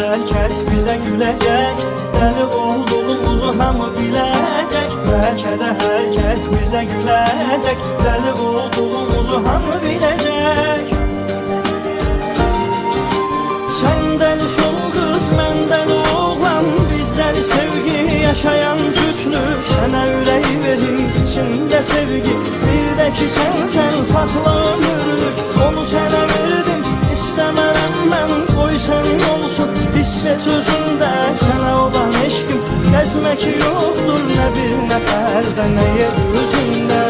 herkes bize gülecek. Deli olduğumuzu hamı bilecek. Belki de herkes bize gülecek. Deli olduğumuzu hamı bilecek. Senden ol kız, menden oğlan, bizleri sevgi yaşayan cütlük. Sana yüreği verir içinde sevgi, bir de ki sen sakla ömürlük. Onu sana verdim, istemem ben, koy senin olsun. Hisset özünde sana olan eşkim, gezmek yoktur ne bir neferde ne yeryüzünde.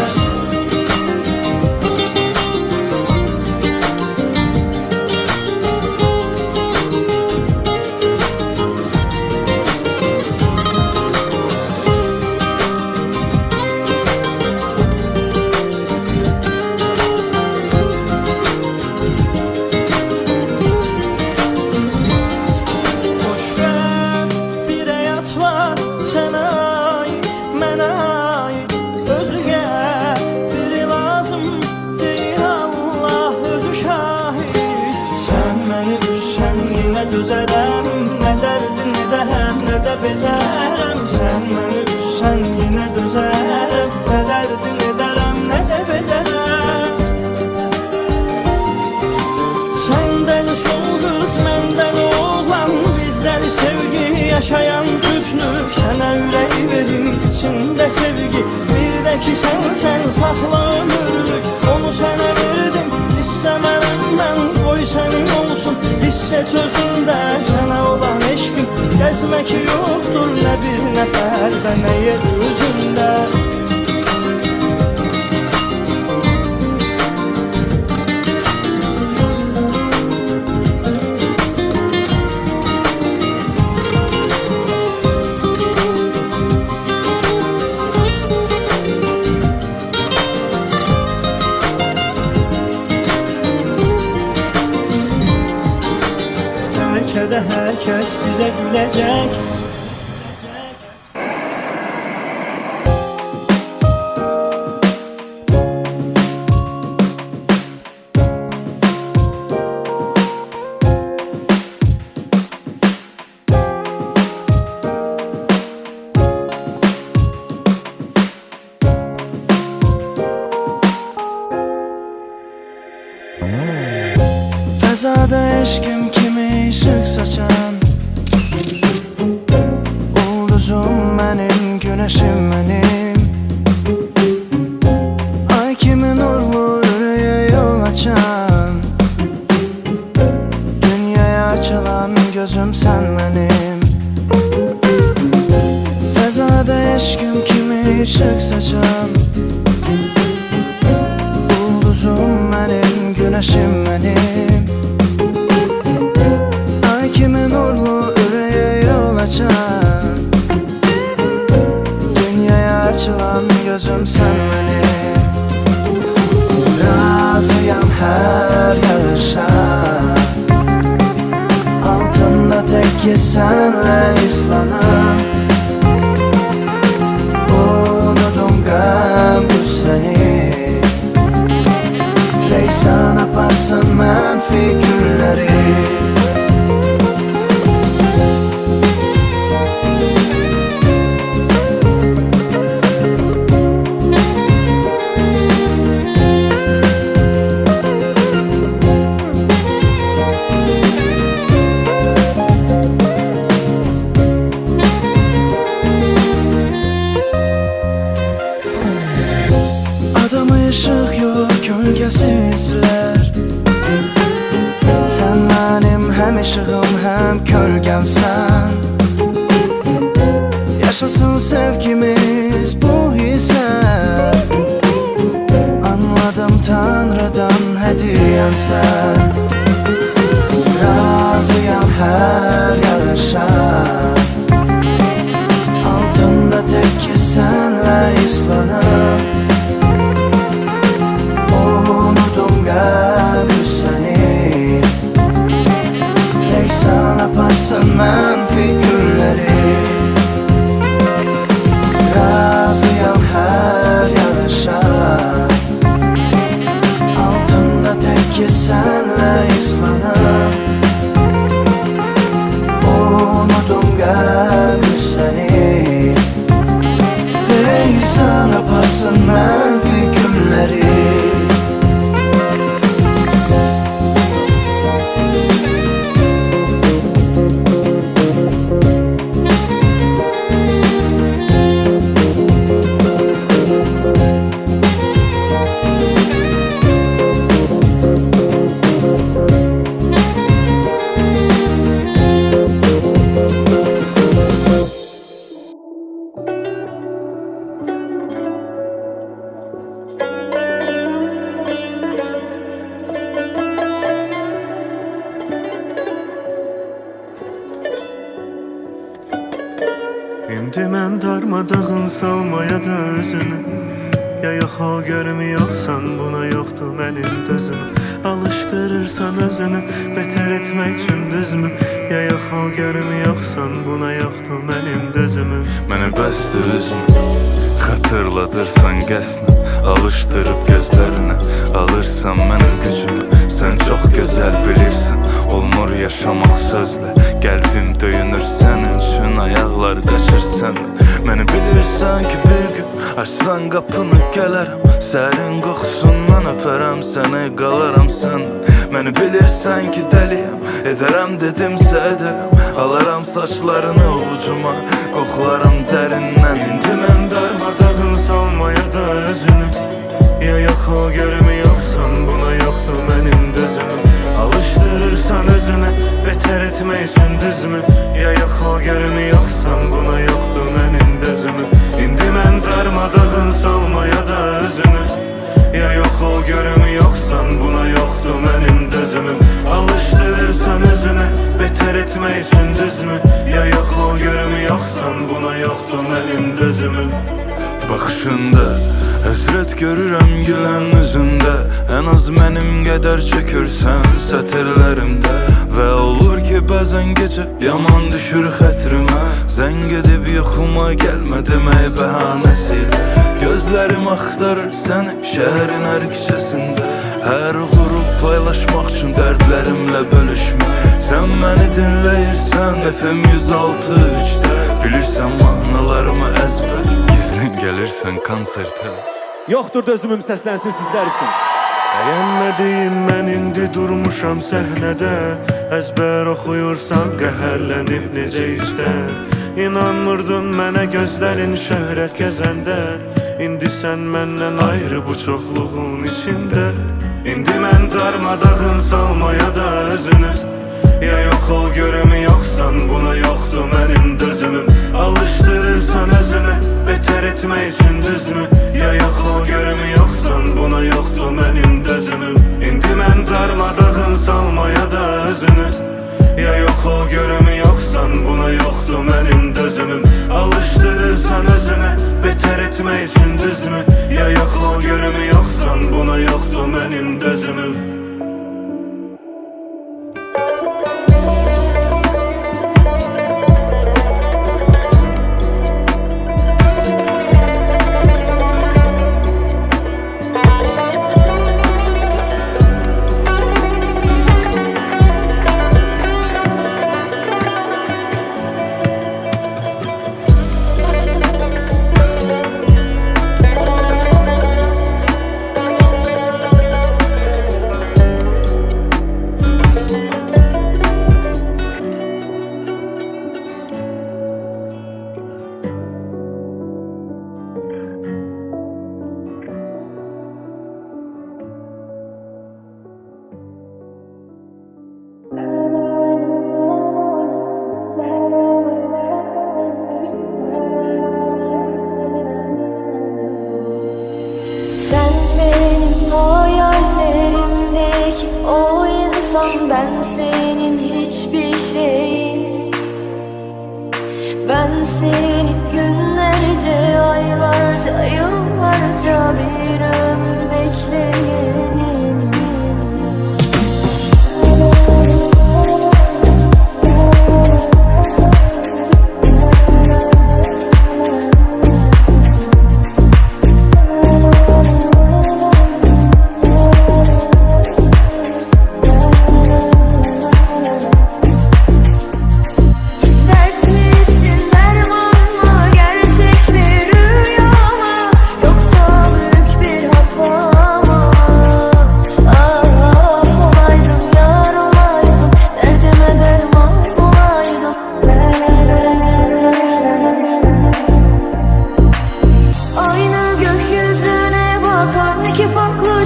Dözərəm, nə dərdin edərəm, nə də bezərəm. Sən məni düşsən yenə dözərəm, nə dərdin edərəm, nə də bezərəm. Səndən ol qız, məndən oğlan, bizləri sevgi yaşayan cütlük. Sənə ürək verim içində sevgi, bir də ki sən sakla ömürlük. Onu sənə verdim, istemem ben, koy senin olsun. Hisset özünde sana olan eşkim, gezmek yoktur ne bir neferde ne yeryüzünde. Belki de herkes bize gülecek. Fəzada eşkim kimi ışık saçan, ulduzum benim, güneşim benim. Ay kimi nurlu yüreğe yol açan, dünyaya açılan gözüm sen benim. Fəzada eşkim kimi ışık saçan, ulduzum benim, güneşim benim. Ay kimi nurlu yüreğe yol açan, dünyaya açılan gözüm sen benim. Razıyam her yağışa, altında tek ki senle ıslanım. Unudum kabus seni, leysan yaparsın menfi gülleri. Adamı ışık yok, gölgesizler. Sen benim hem ışığım hem kölgemsen. Yaşasın sevgimiz bu hisler. Anladım Tanrı'dan hediyem sen. Razıyam her yağışa, altında tek ki senle ıslanım. Unudum kabus seni, leysan yaparsın menfi gülleri. Razıyam her yağışa, altında tek ki senle İndi mən darmadağın salmaya da özünü. Ya yox o görmüyorsan buna yoxdur mənim dözüm. Alıştırırsan özünü beter etmək üçün düzmü? Ya yox o görmüyorsan buna yoxdur mənim dözümüm. Mənə bəsdir üzüm, xatırladırsan qəsdən. Alışdırıb gözlərinə, alırsan mənim gücümü. Sən çox gözəl bilirsən, olmur yaşamaq sözlə. Qəlbim döyünür sənin üçün, ayaqlar qaçır səndən. Məni bilirsən ki bir gün açsan qapını gələrəm. Sərin qoxusundan öpərəm səni, qalaram səndən. Məni bilirsən ki dəliyəm, edərəm dedimsə edərəm. Alaram saçlarını ovucuma, qoxlaram dərindən. İndi mən darmadağın salmaya da özünü. Ya yox o görmüyorsan buna yoxdur mənim dözümüm. Alıştırırsan özünü beter etmək üçün düzmü? Ya yox o görmüyorsan buna yoxdur mənim dözümüm. İndi mən darmadağın salmaya da özünü. Ya yox o görmüyorsan buna yoxdur mənim dözümüm. Alıştırırsan özünü beter etmək üçün düzmü? Ya yox o görmüyorsan buna yoxdur mənim dözümüm. Baxışında həsrət görürəm gülən üzündə. Ən az mənim qədər çökürsən sətirlərimdə. Və olur ki bəzən gecə yaman düşür xətrimə. Zəng edib yoxuma gəlmə demək bəhanəsilə. Gözlərim axtarır səni şəhərin hər küçəsində. Hər qurub paylaşmaq üçün dərdlərimlə bölüşmə. Sən məni dinləyirsən FM 106.3'də. Bilirsən mahnılarımı əzbər, gizlin gəlirsən konsertə. Yoxdur dözümüm səslənsin sizlər üçün. Bəyənmədiyim mən indi durmuşam səhnədə. Əzbər oxuyursan qəhərlənib necə içdən. İnanmırdın mənə gözlərin şöhrət gəzəndə. İndi sən məndən ayrı bu çoxluğun içində. İndi mən darmadağın salmaya da özünü. Ya yox o görmüyorsan buna yoxdur mənim dözümüm. Alıştırırsan özünü beter etmək üçün düzmü? Ya yox o görmüyorsan buna yoxdur mənim dözümüm. İndi mən darmadağın salmaya da özünü. Ya yox o görmüyorsan buna yoxdur mənim dözümüm. Alıştırırsan özünü beter etmək üçün düzmü? Ya yox o görmüyorsan buna yoxdur mənim dözümüm. Sen benim hayallerimdeki o insan, ben senin hiçbir şeyin. Ben seni günlerce, aylarca, yıllarca bir ömür bekleyenin. Gerçek bir rüya mı, yoksa büyük bir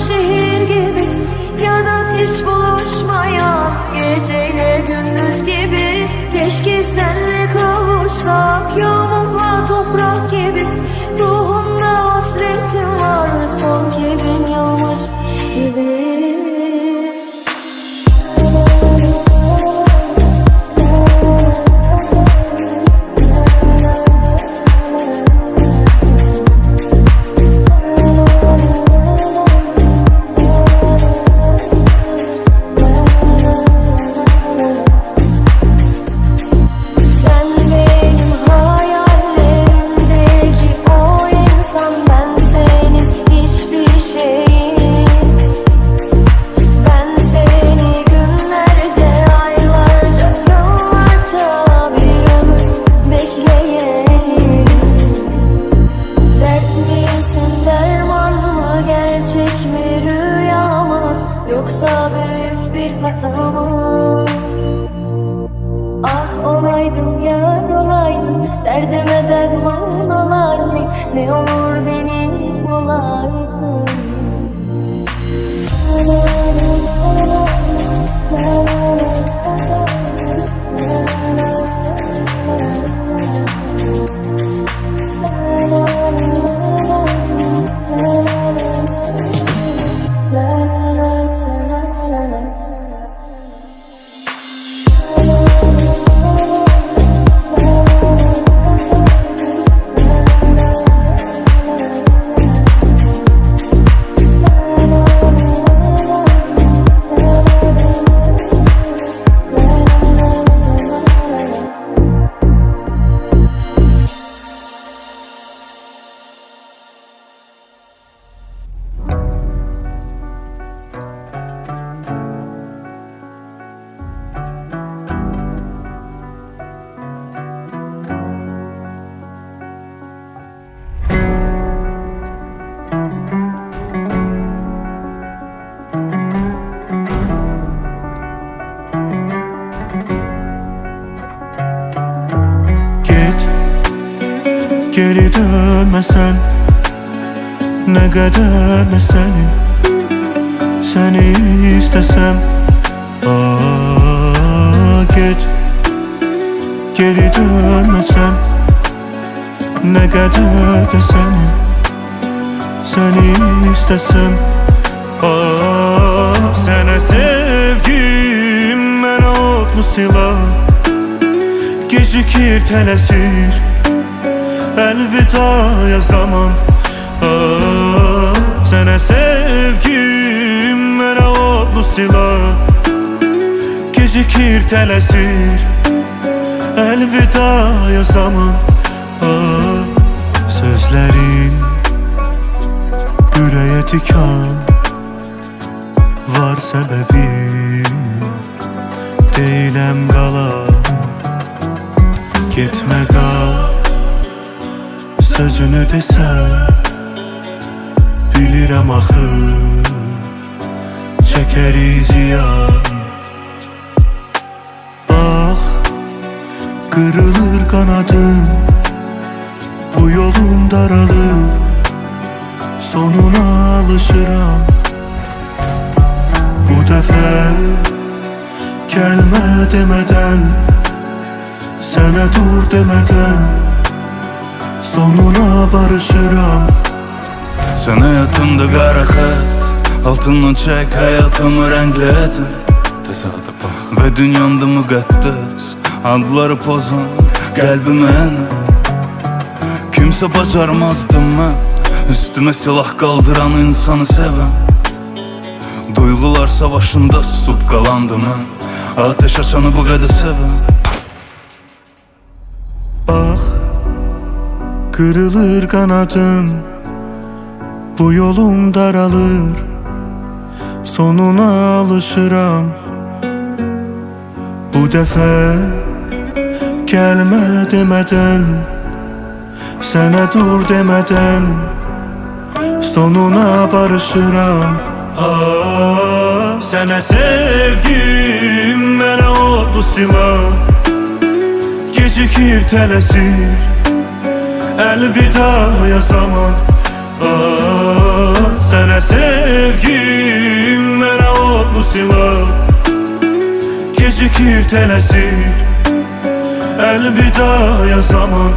şehir gibi, ya da hiç buluşmayan geceyle gündüz gibi. Keşke senle kavuşsak yağmurla toprak gibi. Ruhumda hasretim var sanki bin yılmış gibi. Yoksa büyük bir hata mı? Ah olaydım ya olaydım, derdime derman olaydım. Ne olur benim olaydım. Geri dönmesen, ne kadar ne seni istesem. Git, geri dönmesen, ne kadar da seni istesem. Sana sevgim mənə odlu silah, gecikir tələsir elvidaya zaman. Sana sevgim mənə odlu silah, gecikir tələsir elvidaya zaman. Sözlerin yüreğe tikan, var sebebim değilim qalan. Gitme qal, sözünü desem bilirəm axı çəkərik ziyan. Bax, qırılır qanadım, bu yolum daralır, sonuna alışıram. Bu dəfə gəlmə demədən, sənə dur demədən, sonuna barışıram. Sen hayatımda qara xət, altından çək həyatımı rənglətin. Təsadüf bax. Və dünyamda müqəddəs adları pozan qəlbimə nə? Kimsə bacarmazdım mən üstümə silah qaldıran insanı sevən. Duyğular savaşında susub qalandı mən, ateş açanı bu qədər sevən. Bax, kırılır kanadım, bu yolum daralır, sonuna alışıram. Bu dəfə gəlmə demədən, sənə dur demədən, sonuna barışıram. Sənə sevgim mənə odlu silah, gecikir tələsir elvidaya zaman. Sənə sevgim sevgim mənə odlu silah Gecikir tələsir əlvida zaman